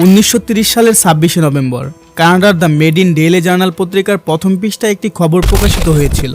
1930 সালের 26শে নভেম্বর কানাডার the made in daily journal পত্রিকার প্রথম পৃষ্ঠায় একটি খবর প্রকাশিত হয়েছিল,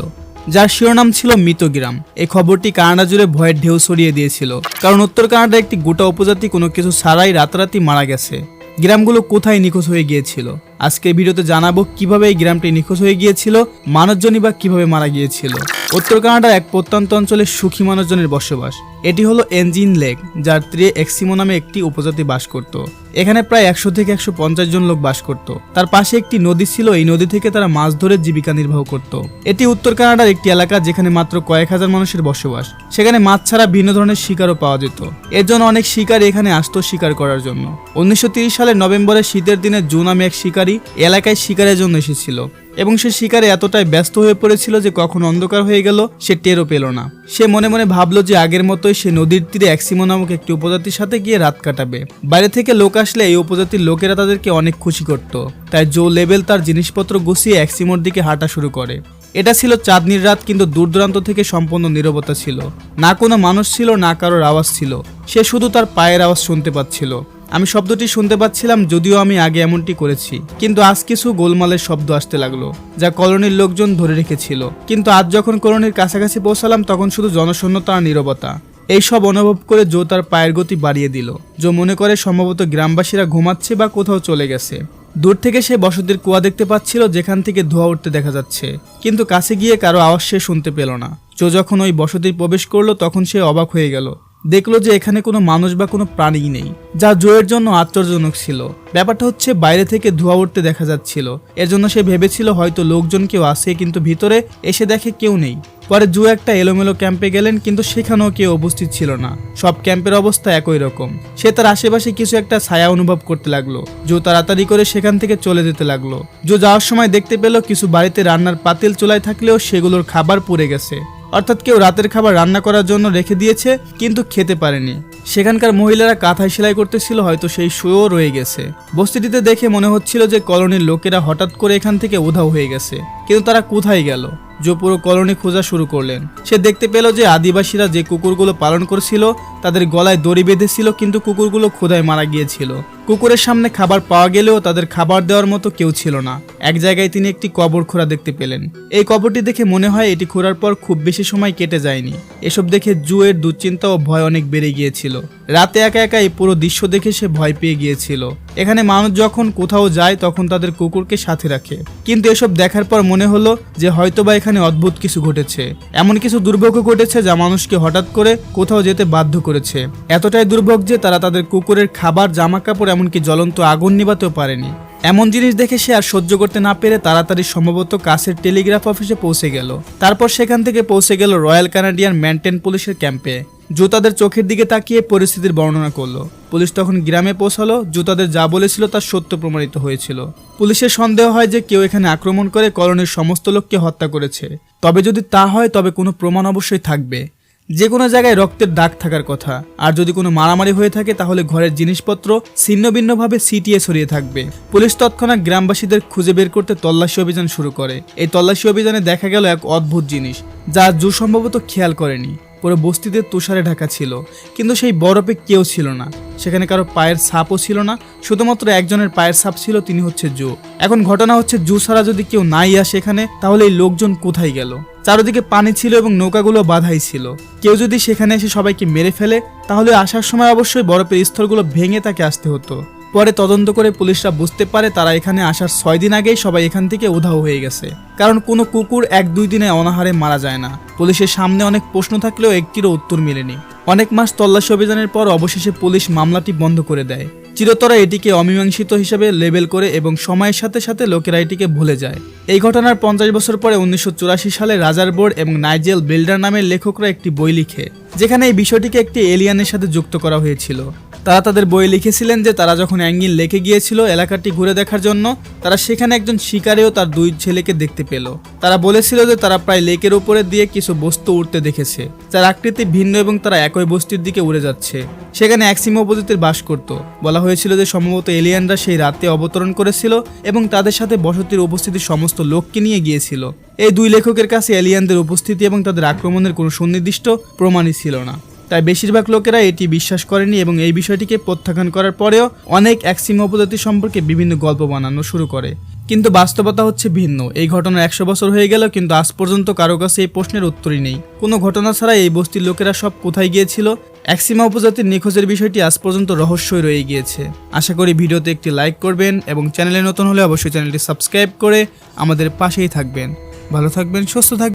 যার শিরোনাম ছিল মৃত গ্রাম। এই খবরটি কানাডা জুড়ে ভয়ের ঢেউ ছড়িয়ে দিয়েছিল, কারণ উত্তর কানাডার একটি গোটা উপজাতি কোনো কিছু ছাড়াই রাতারাতি মারা গেছে। গ্রামগুলো কোথায় নিখোঁজ হয়ে গিয়েছিল? আজকের ভিডিওতে জানাবো কিভাবে এই গ্রামটি নিখোঁজ হয়ে গিয়েছিল, মানুষজনই বা কিভাবে মারা গিয়েছিল। উত্তর কানাডার এক প্রত্যন্ত অঞ্চলে সুখী মানুষজনের বসবাস। এটি হলো এনজিন লেক, যার তীরে এক্সিমো নামে একটি উপজাতি বাস করত। এখানে প্রায় 100 থেকে 150 জন লোক বাস করত। তার পাশে একটি নদী ছিল, এই নদী থেকে তারা মাছ ধরে জীবিকা নির্বাহ করত। এটি উত্তর কানাডার একটি এলাকা যেখানে মাত্র কয়েক হাজার মানুষের বসবাস। সেখানে মাছ ছাড়া ভিন্ন ধরনের শিকারও পাওয়া যেত। এর জন্য অনেক শিকারী এখানে আসতো শিকার করার জন্য। 1930 সালের নভেম্বরের শীতের দিনে জো নামে এক শিকারী এলাকায় শিকারের জন্য এসেছিল, এবং সে শিকারে এতটাই ব্যস্ত হয়ে পড়েছিল যে কখন অন্ধকার হয়ে গেল সে টেরও পেল না। সে মনে মনে ভাবলো যে আগের মতোই সে নদীর তীরে এক্সিমো নামক একটি উপজাতির সাথে গিয়ে রাত কাটাবে। বাইরে থেকে লোক আসলে এই উপজাতির লোকেরা তাদেরকে অনেক খুশি করত। তাই জো লেবেল তার জিনিসপত্র গুছিয়ে এক্সিমোর দিকে হাঁটা শুরু করে। এটা ছিল চাঁদনির রাত, কিন্তু দূর দূরান্ত থেকে সম্পূর্ণ নীরবতা ছিল। না কোনো মানুষ ছিল, না কারোর আওয়াজ ছিল। সে শুধু তার পায়ের আওয়াজ শুনতে পাচ্ছিল। আমি শব্দটি শুনতে পাচ্ছিলাম, যদিও আমি আগে এমনটি করেছি, কিন্তু আজ কিছু গোলমালের শব্দ আসতে লাগলো, যা কলোনির লোকজন ধরে রেখেছিল। কিন্তু আজ যখন কলোনির কাছাকাছি পৌঁছালাম তখন শুধু জনশূন্যতা আর নীরবতা। এই সব অনুভব করে জো তার পায়ের গতি বাড়িয়ে দিল। জো মনে করে সম্ভবত গ্রামবাসীরা ঘুমাচ্ছে বা কোথাও চলে গেছে। দূর থেকে সে বসতির কুয়া দেখতে পাচ্ছিল, যেখান থেকে ধোঁয়া উঠতে দেখা যাচ্ছে, কিন্তু কাছে গিয়ে কারো আওয়াজ সে শুনতে পেল না। জো যখন ওই বসতির প্রবেশ করলো তখন সে অবাক হয়ে গেল। দেখলো যে এখানে কোনো মানুষ বা কোনো প্রাণী নেই, যা জোয়ের জন্য আশ্চর্যজনক ছিল। ব্যাপারটা হচ্ছে বাইরে থেকে ধোঁয়া উঠতে দেখা যাচ্ছিল। এর জন্য সে ভেবেছিল হয়তো লোকজন কেউ আছে, কিন্তু ভিতরে এসে দেখে কেউ নেই। পরে জো একটা এলোমেলো ক্যাম্পে গেলেন, কিন্তু সেখানেও কেউ উপস্থিত ছিল না। সব ক্যাম্পের অবস্থা একই রকম। সে তার আশেপাশে কিছু একটা ছায়া অনুভব করতে লাগলো। জো তাড়াতাড়ি করে সেখান থেকে চলে যেতে লাগলো। জো যাওয়ার সময় দেখতে পেল কিছু বাড়িতে রান্নার পাতিল চুলায় থাকলেও সেগুলোর খাবার পুড়ে গেছে। অর্থাৎ কেউ রাতের খাবার রান্না করার জন্য রেখে দিয়েছে, কিন্তু খেতে পারেনি। সেখানকার মহিলারা কাঁথায় সেলাই করতেছিল, হয়তো সেই শুয়েও রয়ে গেছে। বস্তিটিতে দেখে মনে হচ্ছিল যে কলোনির লোকেরা হঠাৎ করে এখান থেকে উধাও হয়ে গেছে, কিন্তু তারা কোথায় গেল? জো পুরো কলোনি খোঁজা শুরু করলেন। সে দেখতে পেল যে আদিবাসীরা যে কুকুরগুলো পালন করেছিল তাদের গলায় দড়ি বেঁধেছিল, কিন্তু কুকুরগুলো ক্ষুধায় মারা গিয়েছিল। কুকুরের সামনে খাবার পাওয়া গেলেও তাদের খাবার দেওয়ার মতো কেউ ছিল না। এক জায়গায় তিনি একটি কবর খোঁড়া দেখতে পেলেন। এই কবরটি দেখে মনে হয় এটি খোঁড়ার পর খুব বেশি সময় কেটে যায়নি। এসব দেখে জো এর দুশ্চিন্তা ও ভয় অনেক বেড়ে গিয়েছিল। রাতে একা একা এই পুরো দৃশ্য দেখে সে ভয় পেয়ে গিয়েছিল। এখানে মানুষ যখন কোথাও যায় তখন তাদের কুকুরকে সাথে রাখে, কিন্তু এসব দেখার পর মনে হলো যে হয়তোবা এখানে অদ্ভুত কিছু ঘটেছে। এমন কিছু দুর্ভোগ ঘটেছে যা মানুষকে হঠাৎ করে কোথাও যেতে বাধ্য করেছে। এতটাই দুর্ভোগ যে তারা তাদের কুকুরের খাবার, জামা কাপড়, এমনকি জ্বলন্ত আগুন নিভাতেও পারেনি। এমন জিনিস দেখে সে আর সহ্য করতে না পেরে তাড়াতাড়ি সম্ভবত কাছের টেলিগ্রাফ অফিসে পৌঁছে গেল। তারপর সেখান থেকে পৌঁছে গেল রয়্যাল কানাডিয়ান মেন্টেন পুলিশের ক্যাম্পে। জো তাদের চোখের দিকে তাকিয়ে পরিস্থিতির বর্ণনা করলো। পুলিশ তখন গ্রামে পৌঁছালো। জো তাদের যা বলেছিল তার সত্য প্রমাণিত হয়েছিল। পুলিশের সন্দেহ হয় যে কেউ এখানে আক্রমণ করে কলোনির সমস্ত লোককে হত্যা করেছে। তবে যদি তা হয় তবে কোনো প্রমাণ অবশ্যই থাকবে। যে কোনো জায়গায় রক্তের দাগ থাকার কথা। আর যদি কোনো মারামারি হয়ে থাকে তাহলে ঘরের জিনিসপত্র ছিন্ন ভিন্নভাবে ছিটিয়ে ছড়িয়ে থাকবে। পুলিশ তৎক্ষণাৎ গ্রামবাসীদের খুঁজে বের করতে তল্লাশি অভিযান শুরু করে। এই তল্লাশি অভিযানে দেখা গেল এক অদ্ভুত জিনিস, যা জো সম্ভবত খেয়াল করেনি। পুরো বস্তিতে তুষারে ঢাকা ছিল, কিন্তু সেই বরফে কেউ ছিল না। সেখানে কারো পায়ের ছাপও ছিল না, শুধুমাত্র একজনের পায়ের ছাপ ছিল, তিনি হচ্ছে জো। এখন ঘটনা হচ্ছে জো ছাড়া যদি কেউ নাই আসে এখানে, তাহলে এই লোকজন কোথায় গেল? চারদিকে পানি ছিল এবং নৌকাগুলো বাঁধাই ছিল। কেউ যদি সেখানে এসে সবাইকে মেরে ফেলে তাহলে আসার সময় অবশ্যই বরফের স্তরগুলো ভেঙে তাকে আসতে হতো। পরে তদন্ত করে পুলিশরা বুঝতে পারে তারা এখানে আসার 6 দিন আগেই সবাই এখান থেকে উধাও হয়ে গেছে, কারণ কোনো কুকুর 1-2 দিনে অনাহারে মারা যায় না। পুলিশের সামনে অনেক প্রশ্ন থাকলেও একটিরও উত্তর মেলেনি। অনেক মাস তল্লাশি অভিযানের পর অবশেষে পুলিশ মামলাটি বন্ধ করে দেয়। চিরতরে এটিকে অমীমাংসিত হিসেবে লেবেল করে এবং সময়ের সাথে সাথে লোকেরা এটিকে ভুলে যায়। এই ঘটনার 50 বছর পরে 1984 সালে রাজারবোর্ড এবং নাইজেল বিল্ডার নামের লেখকরা একটি বই লিখে, যেখানে এই বিষয়টিকে একটি এলিয়ানের সাথে যুক্ত করা হয়েছিল। তারা তাদের বইয়ে লিখেছিলেন যে তারা যখন অ্যাঙ্গিল লেকে গিয়েছিল এলাকাটি ঘুরে দেখার জন্য, তারা সেখানে একজন শিকারীও তার 2 ছেলেকে দেখতে পেল। তারা বলেছিল যে তারা প্রায় লেকের উপরে দিয়ে কিছু বস্তু উঠতে দেখেছে, যার আকৃতি ভিন্ন এবং তারা একই বস্তির দিকে উড়ে যাচ্ছে। সেখানে এক্সিমো উপজাতির বাস করত। বলা হয়েছিল যে সম্ভবত এলিয়ানরা সেই রাতে অবতরণ করেছিল এবং তাদের সাথে বসতির উপস্থিতির সমস্ত লোককে নিয়ে গিয়েছিল। এই 2 লেখকের কাছে এলিয়ানদের উপস্থিতি এবং তাদের আক্রমণের কোনো সুনির্দিষ্ট প্রমাণই ছিল না। তাই বেশিরভাগ লোকেরা এটি বিশ্বাস করেনি এবং এই বিষয়টিকে প্রত্যাখ্যান করার পরেও অনেক এক্সিমা উপজাতি সম্পর্কে বিভিন্ন গল্প বানানো শুরু করে। কিন্তু বাস্তবতা হচ্ছে ভিন্ন। এই ঘটনার 100 বছর হয়ে গেল, কিন্তু আজ পর্যন্ত কারো কাছে এই প্রশ্নের উত্তরই নেই। কোনো ঘটনা ছাড়া এই বস্তির লোকেরা সব কোথায় গিয়েছিল? এক্সিমা উপজাতির নিখোঁজের বিষয়টি আজ পর্যন্ত রহস্যই রয়ে গিয়েছে। আশা করি ভিডিওতে একটি লাইক করবেন এবং চ্যানেলে নতুন হলে অবশ্যই চ্যানেলটি সাবস্ক্রাইব করে আমাদের পাশেই থাকবেন। ভালো থাকবেন, সুস্থ থাকবেন।